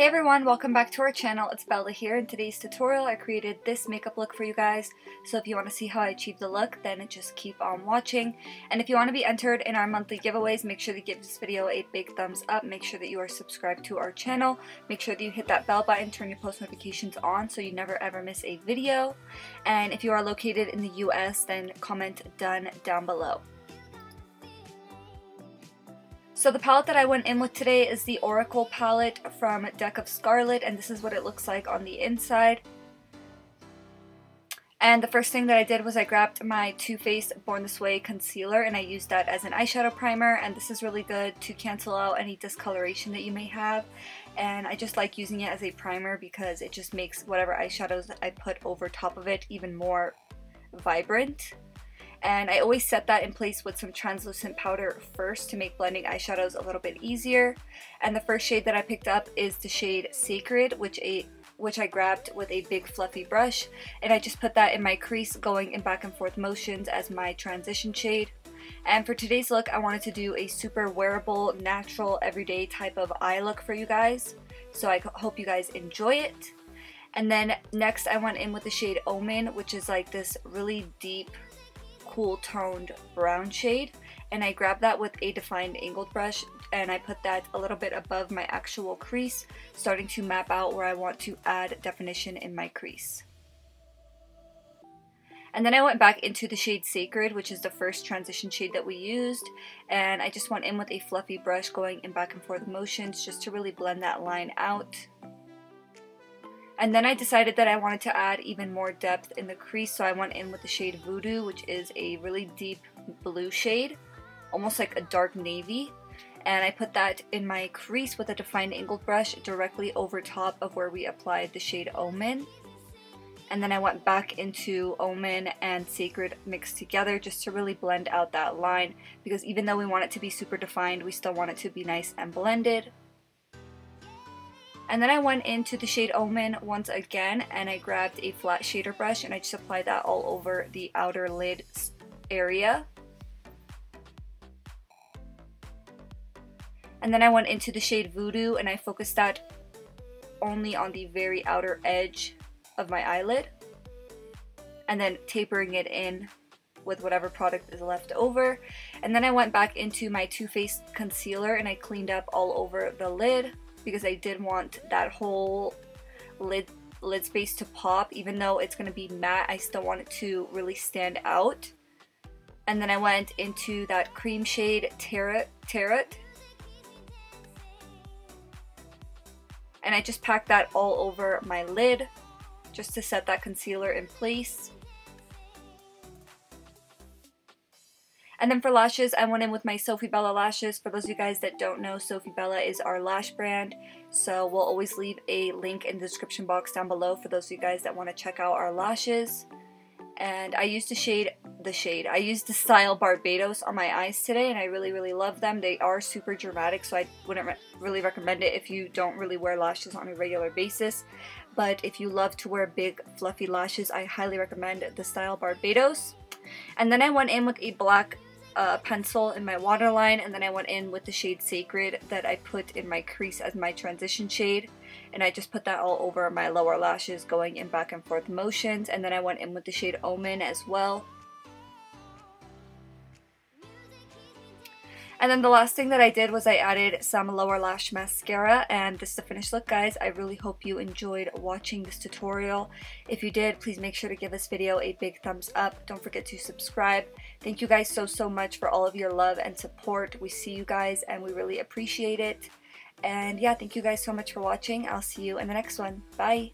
Hey everyone, welcome back to our channel. It's Bella here. In today's tutorial I created this makeup look for you guys, so if you want to see how I achieved the look, then just keep on watching. And if you want to be entered in our monthly giveaways, make sure to give this video a big thumbs up, make sure that you are subscribed to our channel, make sure that you hit that bell button, turn your post notifications on so you never ever miss a video. And if you are located in the US, then comment done down below. So the palette that I went in with today is the Oracle palette from Deck of Scarlet, and this is what it looks like on the inside. And the first thing that I did was I grabbed my Too Faced Born This Way concealer and I used that as an eyeshadow primer, and this is really good to cancel out any discoloration that you may have. And I just like using it as a primer because it just makes whatever eyeshadows that I put over top of it even more vibrant. And I always set that in place with some translucent powder first to make blending eyeshadows a little bit easier. And the first shade that I picked up is the shade Sacred, which I grabbed with a big fluffy brush, and I just put that in my crease, going in back and forth motions as my transition shade. And for today's look, I wanted to do a super wearable, natural, everyday type of eye look for you guys, so I hope you guys enjoy it. And then next I went in with the shade Omen, which is like this really deep, cool toned brown shade, and I grabbed that with a defined angled brush and I put that a little bit above my actual crease, starting to map out where I want to add definition in my crease. And then I went back into the shade Sacred, which is the first transition shade that we used, and I just went in with a fluffy brush, going in back and forth motions just to really blend that line out. And then I decided that I wanted to add even more depth in the crease, so I went in with the shade Voodoo, which is a really deep blue shade, almost like a dark navy. And I put that in my crease with a defined angled brush directly over top of where we applied the shade Omen. And then I went back into Omen and Sacred mixed together just to really blend out that line, because even though we want it to be super defined, we still want it to be nice and blended. And then I went into the shade Omen once again and I grabbed a flat shader brush and I just applied that all over the outer lid area. And then I went into the shade Voodoo and I focused that only on the very outer edge of my eyelid, and then tapering it in with whatever product is left over. And then I went back into my Too Faced concealer and I cleaned up all over the lid, because I did want that whole lid space to pop. Even though it's going to be matte, I still want it to really stand out. And then I went into that cream shade Tarot, and I just packed that all over my lid just to set that concealer in place. And then for lashes, I went in with my Sophie Bella lashes. For those of you guys that don't know, Sophie Bella is our lash brand, so we'll always leave a link in the description box down below for those of you guys that want to check out our lashes. And I used I used the style Barbados on my eyes today, and I really love them. They are super dramatic, so I wouldn't really recommend it if you don't really wear lashes on a regular basis. But if you love to wear big fluffy lashes, I highly recommend the style Barbados. And then I went in with a black pencil in my waterline, and then I went in with the shade Sacred that I put in my crease as my transition shade, and I just put that all over my lower lashes, going in back and forth motions. And then I went in with the shade Omen as well. And then the last thing that I did was I added some lower lash mascara, and this is the finished look, guys. I really hope you enjoyed watching this tutorial. If you did, please make sure to give this video a big thumbs up. Don't forget to subscribe. Thank you guys so much for all of your love and support. We see you guys and we really appreciate it. And yeah, thank you guys so much for watching. I'll see you in the next one. Bye!